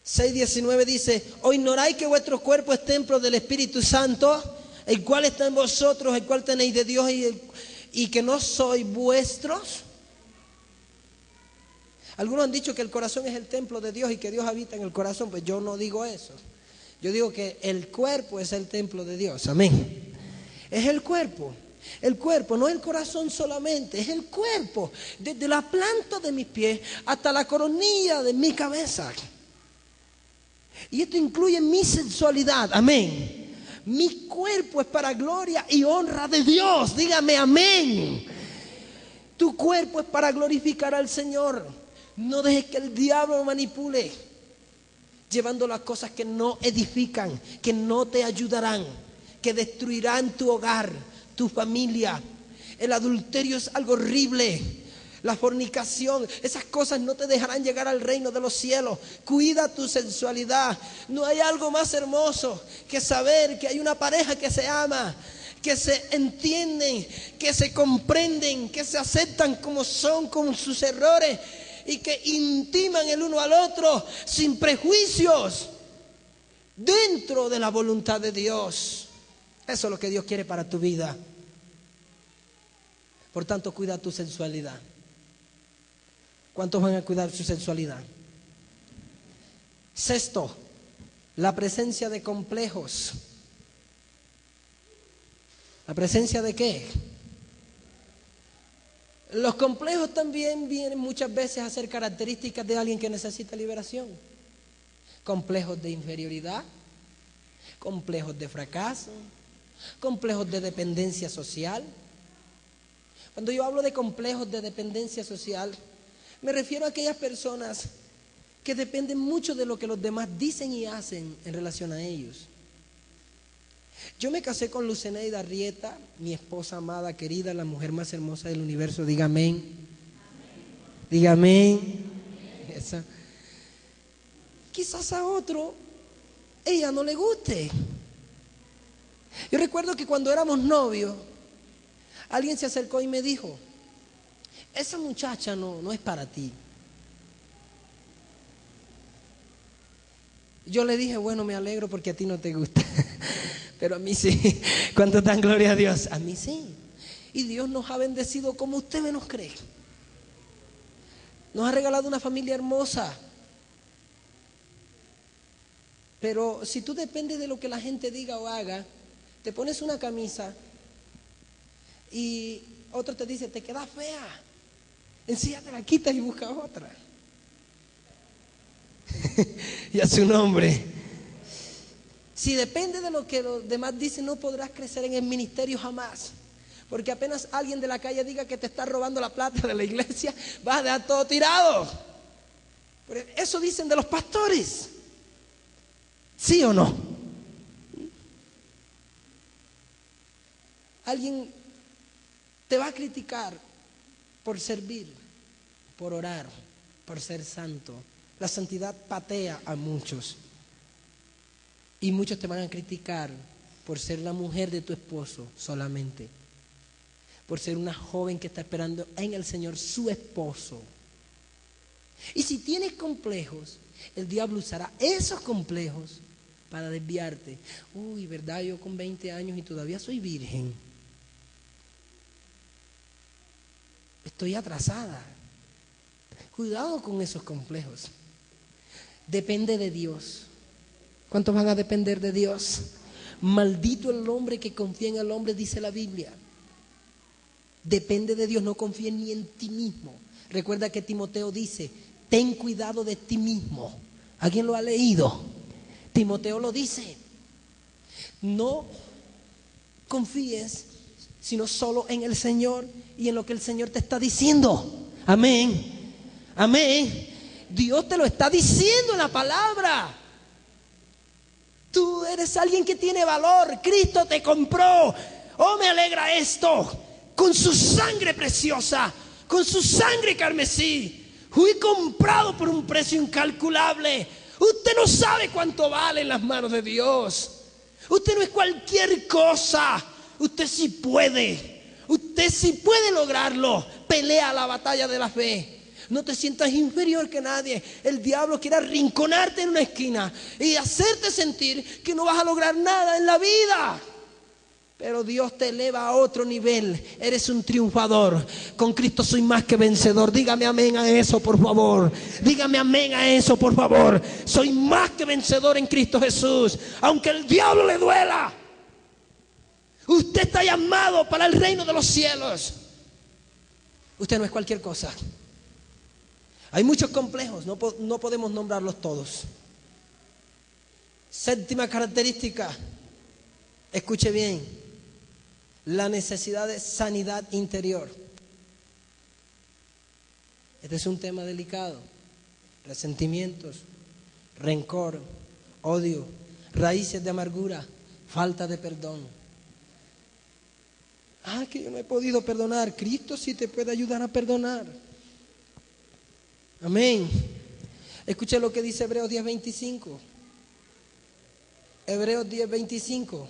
6:19 dice: ¿O ignoráis que vuestro cuerpo es templo del Espíritu Santo, el cual está en vosotros, el cual tenéis de Dios, y que no sois vuestros? Algunos han dicho que el corazón es el templo de Dios y que Dios habita en el corazón. Pues yo no digo eso. Yo digo que el cuerpo es el templo de Dios. Amén. Es el cuerpo. El cuerpo, no el corazón solamente, es el cuerpo. Desde la planta de mis pies hasta la coronilla de mi cabeza. Y esto incluye mi sensualidad. Amén. Mi cuerpo es para gloria y honra de Dios. Dígame amén. Tu cuerpo es para glorificar al Señor. No dejes que el diablo lo manipule, llevando las cosas que no edifican, que no te ayudarán, que destruirán tu hogar, tu familia. El adulterio es algo horrible. La fornicación, esas cosas no te dejarán llegar al reino de los cielos. Cuida tu sensualidad. No hay algo más hermoso que saber que hay una pareja que se ama, que se entienden, que se comprenden, que se aceptan como son, con sus errores, y que intiman el uno al otro sin prejuicios, dentro de la voluntad de Dios. Eso es lo que Dios quiere para tu vida. Por tanto, cuida tu sensualidad. ¿Cuántos van a cuidar su sensualidad? Sexto, la presencia de complejos. ¿La presencia de qué? Los complejos también vienen muchas veces a ser características de alguien que necesita liberación. Complejos de inferioridad, complejos de fracaso, complejos de dependencia social. Cuando yo hablo de complejos de dependencia social, me refiero a aquellas personas que dependen mucho de lo que los demás dicen y hacen en relación a ellos. Yo me casé con Luceneida Arrieta, mi esposa amada, querida, la mujer más hermosa del universo. Diga amén. Diga amén. Esa. Quizás a otro ella no le guste. Yo recuerdo que cuando éramos novios, alguien se acercó y me dijo: esa muchacha no es para ti. Yo le dije: bueno, me alegro porque a ti no te gusta. Pero a mí sí. ¿Cuánto dan gloria a Dios? A mí sí. Y Dios nos ha bendecido como usted menos cree. Nos ha regalado una familia hermosa. Pero si tú dependes de lo que la gente diga o haga, te pones una camisa y otro te dice: te queda fea, enseguida te la quitas y buscas otra. Y a su nombre. Si depende de lo que los demás dicen, no podrás crecer en el ministerio jamás. Porque apenas alguien de la calle diga que te está robando la plata de la iglesia, vas a dejar todo tirado. Eso dicen de los pastores. ¿Sí o no? Alguien te va a criticar por servir, por orar, por ser santo. La santidad patea a muchos. Y muchos te van a criticar por ser la mujer de tu esposo solamente. Por ser una joven que está esperando en el Señor su esposo. Y si tienes complejos, el diablo usará esos complejos para desviarte. Uy, ¿verdad? Yo con 20 años y todavía soy virgen. Estoy atrasada. Cuidado con esos complejos. Depende de Dios. ¿Cuántos van a depender de Dios? Maldito el hombre que confía en el hombre, dice la Biblia. Depende de Dios, no confíes ni en ti mismo. Recuerda que Timoteo dice: ten cuidado de ti mismo. ¿Alguien lo ha leído? Timoteo lo dice. No confíes sino solo en el Señor y en lo que el Señor te está diciendo. Amén. Amén. Dios te lo está diciendo en la palabra. Tú eres alguien que tiene valor. Cristo te compró. Oh, me alegra esto. Con su sangre preciosa, con su sangre carmesí. Fui comprado por un precio incalculable. Usted no sabe cuánto vale en las manos de Dios. Usted no es cualquier cosa. Usted sí puede. Usted sí puede lograrlo. Pelea la batalla de la fe. No te sientas inferior que nadie. El diablo quiere arrinconarte en una esquina y hacerte sentir que no vas a lograr nada en la vida. Pero Dios te eleva a otro nivel. Eres un triunfador. Con Cristo soy más que vencedor. Dígame amén a eso, por favor. Dígame amén a eso, por favor. Soy más que vencedor en Cristo Jesús. Aunque el diablo le duela. Usted está llamado para el reino de los cielos. Usted no es cualquier cosa. Hay muchos complejos, no podemos nombrarlos todos. Séptima característica, escuche bien, la necesidad de sanidad interior. Este es un tema delicado. Resentimientos, rencor, odio, raíces de amargura, falta de perdón. Que yo no he podido perdonar. Cristo sí te puede ayudar a perdonar. Amén. Escuche lo que dice Hebreos 10:25. Hebreos 10:25.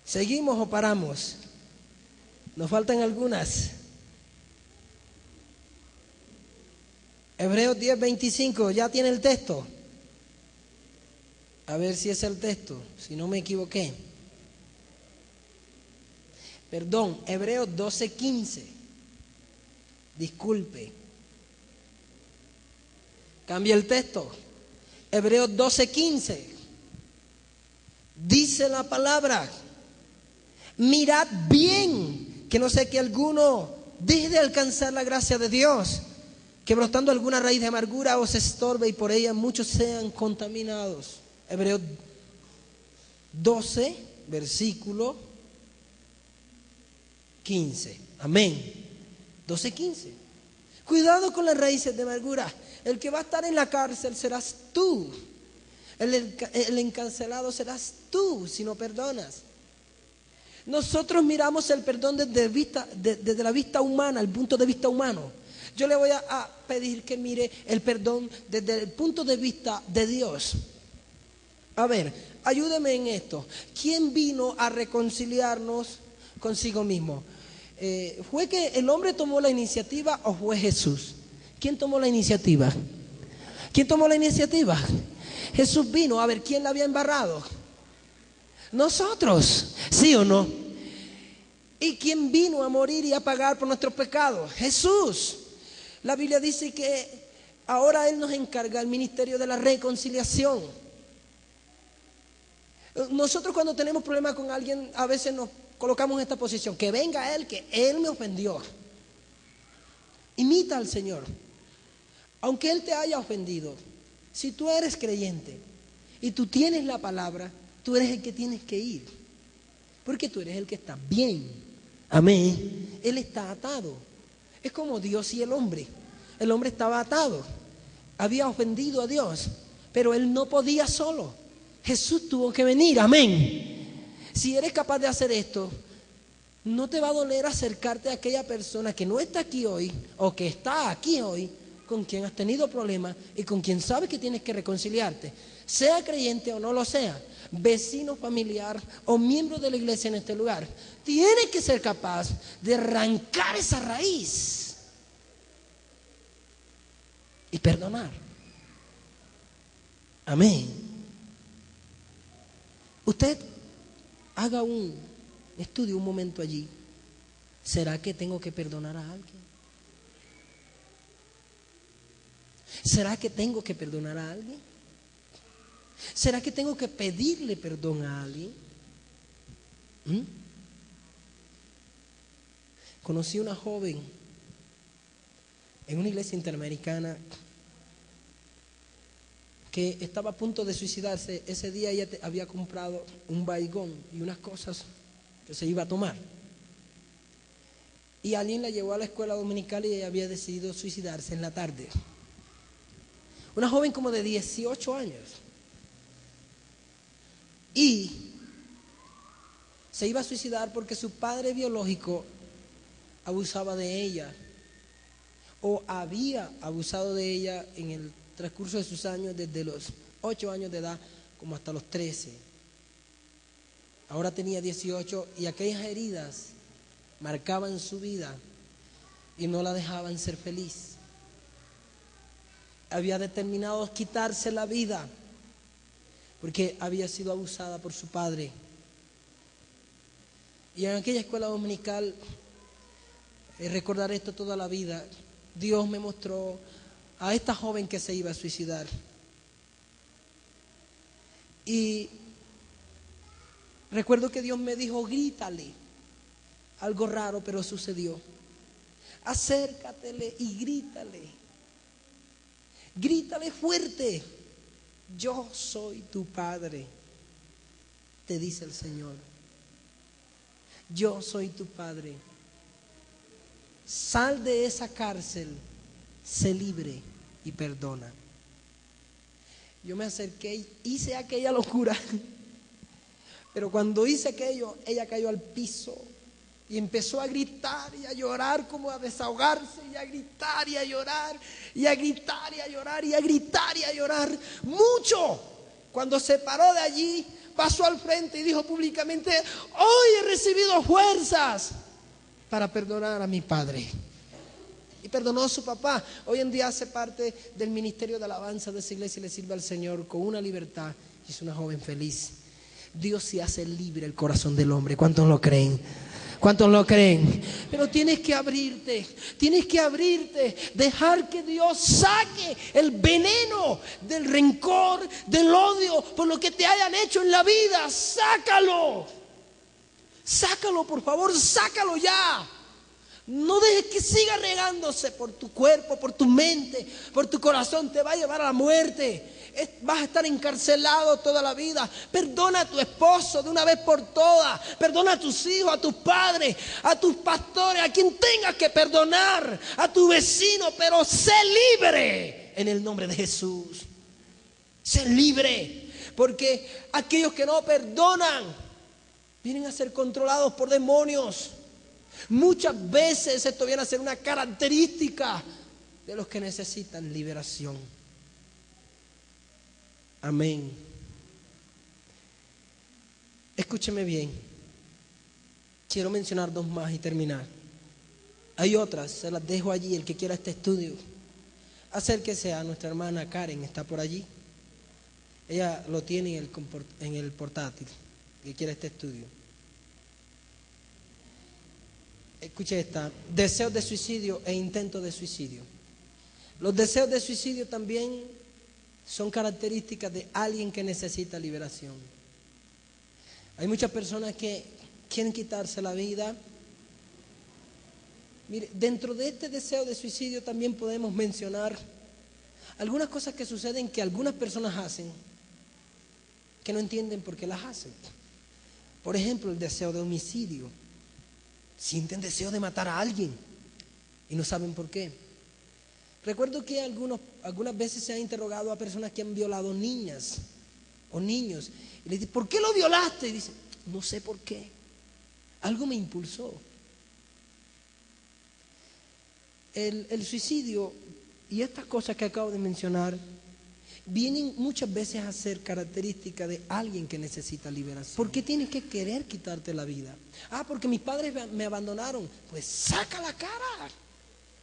¿Seguimos o paramos? Nos faltan algunas. Hebreos 10:25. ¿Ya tiene el texto? A ver si es el texto, si no me equivoqué. Perdón, Hebreos 12:15. Disculpe. Cambia el texto. Hebreos 12:15. Dice la palabra: mirad bien, que no sea que alguno deje de alcanzar la gracia de Dios, que brotando alguna raíz de amargura os estorbe y por ella muchos sean contaminados. Hebreos 12, versículo 15. Amén. 12:15. Cuidado con las raíces de amargura. El que va a estar en la cárcel serás tú. El encarcelado serás tú si no perdonas. Nosotros miramos el perdón desde la vista humana, el punto de vista humano. Yo le voy a pedir que mire el perdón desde el punto de vista de Dios. A ver, ayúdeme en esto. ¿Quién vino a reconciliarnos consigo mismo? ¿Fue que el hombre tomó la iniciativa o fue Jesús? ¿Quién tomó la iniciativa? ¿Quién tomó la iniciativa? Jesús vino. A ver, ¿quién la había embarrado? Nosotros, ¿sí o no? ¿Y quién vino a morir y a pagar por nuestros pecados? Jesús. La Biblia dice que ahora Él nos encarga el ministerio de la reconciliación. Nosotros cuando tenemos problemas con alguien, a veces nos colocamos en esta posición: que venga Él, que Él me ofendió. Imita al Señor. Aunque Él te haya ofendido, si tú eres creyente y tú tienes la palabra, tú eres el que tienes que ir, porque tú eres el que está bien. Amén. Él está atado. Es como Dios y el hombre. El hombre estaba atado, había ofendido a Dios, pero él no podía solo. Jesús tuvo que venir. Amén. Si eres capaz de hacer esto, no te va a doler acercarte a aquella persona que no está aquí hoy o que está aquí hoy, con quien has tenido problemas y con quien sabes que tienes que reconciliarte, sea creyente o no lo sea, vecino, familiar o miembro de la iglesia en este lugar. Tienes que ser capaz de arrancar esa raíz y perdonar. Amén. Usted haga un estudio un momento allí. ¿Será que tengo que perdonar a alguien? ¿Será que tengo que perdonar a alguien? ¿Será que tengo que pedirle perdón a alguien? Conocí una joven en una iglesia interamericana que estaba a punto de suicidarse. Ese día ella había comprado un baigón y unas cosas que se iba a tomar. Y alguien la llevó a la escuela dominical y ella había decidido suicidarse en la tarde. Una joven como de 18 años. Y se iba a suicidar porque su padre biológico abusaba de ella o había abusado de ella en el transcurso de sus años, desde los 8 años de edad como hasta los 13. Ahora tenía 18 y aquellas heridas marcaban su vida y no la dejaban ser feliz. Había determinado quitarse la vida porque había sido abusada por su padre. Y en aquella escuela dominical, recordaré esto toda la vida, Dios me mostró a esta joven que se iba a suicidar. Y recuerdo que Dios me dijo, grítale. Algo raro, pero sucedió. Acércatele y grítale. Grítale fuerte. Yo soy tu padre, te dice el Señor. Yo soy tu padre. Sal de esa cárcel, sé libre y perdona. Yo me acerqué, hice aquella locura. Pero cuando hice aquello, ella cayó al piso y empezó a gritar y a llorar, como a desahogarse, y a gritar y a llorar, y a gritar y a llorar, y a gritar y a llorar mucho. Cuando se paró de allí, pasó al frente y dijo públicamente: hoy he recibido fuerzas para perdonar a mi padre. Y perdonó a su papá. Hoy en día hace parte del ministerio de alabanza de esa iglesia y le sirve al Señor con una libertad. Y es una joven feliz. Dios sí hace libre el corazón del hombre. ¿Cuántos lo creen? ¿Cuántos lo creen? Pero tienes que abrirte, dejar que Dios saque el veneno del rencor, del odio por lo que te hayan hecho en la vida. Sácalo, por favor, sácalo ya. No dejes que siga regándose por tu cuerpo, por tu mente, por tu corazón. Te va a llevar a la muerte. Vas a estar encarcelado toda la vida. Perdona a tu esposo de una vez por todas. Perdona a tus hijos, a tus padres, a tus pastores, a quien tengas que perdonar, a tu vecino, pero sé libre en el nombre de Jesús. Sé libre, porque aquellos que no perdonan vienen a ser controlados por demonios. Muchas veces esto viene a ser una característica de los que necesitan liberación. Amén. Escúcheme bien. Quiero mencionar dos más y terminar. Hay otras, se las dejo allí. El que quiera este estudio, acérquese a nuestra hermana Karen, está por allí. Ella lo tiene en el portátil. El que quiera este estudio. Escuche esta: deseos de suicidio e intentos de suicidio. Los deseos de suicidio también son características de alguien que necesita liberación. Hay muchas personas que quieren quitarse la vida. Mire, dentro de este deseo de suicidio también podemos mencionar algunas cosas que suceden, que algunas personas hacen, que no entienden por qué las hacen. Por ejemplo, el deseo de homicidio. Sienten deseo de matar a alguien y no saben por qué. Recuerdo que algunas veces se ha interrogado a personas que han violado niñas o niños. Y les dice: ¿por qué lo violaste? Y dice: no sé por qué. Algo me impulsó. El suicidio y estas cosas que acabo de mencionar vienen muchas veces a ser características de alguien que necesita liberación. ¿Por qué tienes que querer quitarte la vida? Porque mis padres me abandonaron. Pues saca la cara.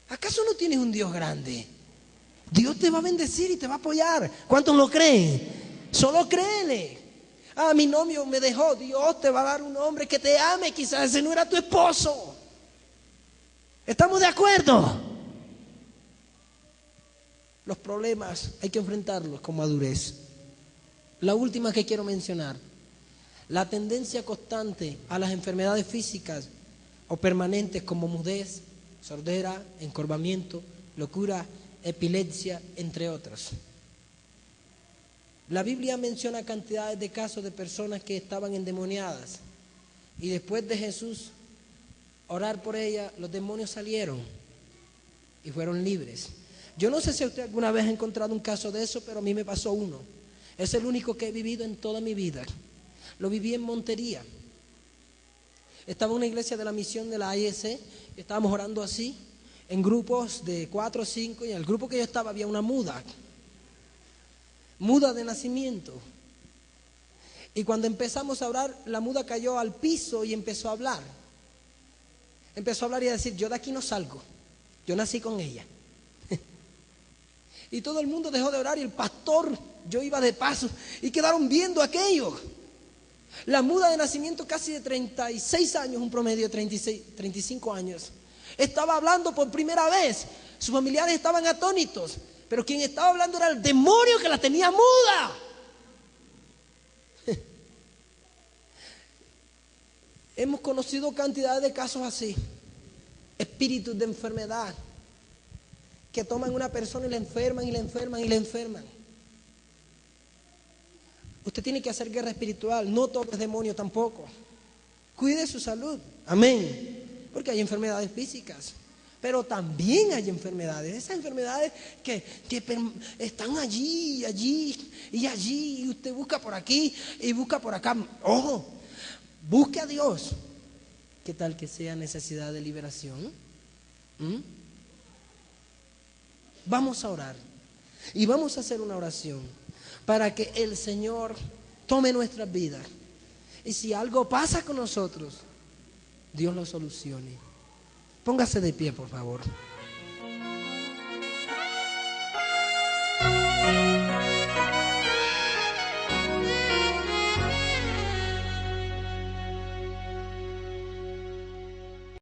¿Acaso no tienes un Dios grande? Dios te va a bendecir y te va a apoyar. ¿Cuántos lo creen? Solo créele. Mi novio me dejó. Dios te va a dar un hombre que te ame. Quizás ese no era tu esposo. ¿Estamos de acuerdo? Los problemas hay que enfrentarlos con madurez. La última que quiero mencionar: la tendencia constante a las enfermedades físicas o permanentes como mudez, sordera, encorvamiento, locura, epilepsia, entre otras. La Biblia menciona cantidades de casos de personas que estaban endemoniadas y después de Jesús orar por ellas, los demonios salieron y fueron libres. Yo no sé si usted alguna vez ha encontrado un caso de eso, pero a mí me pasó uno. Es el único que he vivido en toda mi vida. Lo viví en Montería. Estaba en una iglesia de la misión de la AIC, estábamos orando así, en grupos de 4 o 5, y en el grupo que yo estaba había una muda de nacimiento. Y cuando empezamos a orar, la muda cayó al piso y empezó a hablar. Empezó a hablar y a decir, yo de aquí no salgo, yo nací con ella. Y todo el mundo dejó de orar y el pastor, yo iba de paso y quedaron viendo aquello. La muda de nacimiento casi de 36 años, un promedio de 35 años. Estaba hablando por primera vez. Sus familiares estaban atónitos, pero quien estaba hablando era el demonio que la tenía muda. Hemos conocido cantidades de casos así. Espíritus de enfermedad que toman una persona y la enferman y la enferman y la enferman. Usted tiene que hacer guerra espiritual. No todo es demonio tampoco. Cuide su salud. Amén. Porque hay enfermedades físicas, pero también hay enfermedades. Esas enfermedades que están allí, allí y allí. Y usted busca por aquí y busca por acá. Ojo, busque a Dios. ¿Qué tal que sea necesidad de liberación? Vamos a orar y vamos a hacer una oración para que el Señor tome nuestras vidas. Y si algo pasa con nosotros, Dios lo solucione. Póngase de pie, por favor.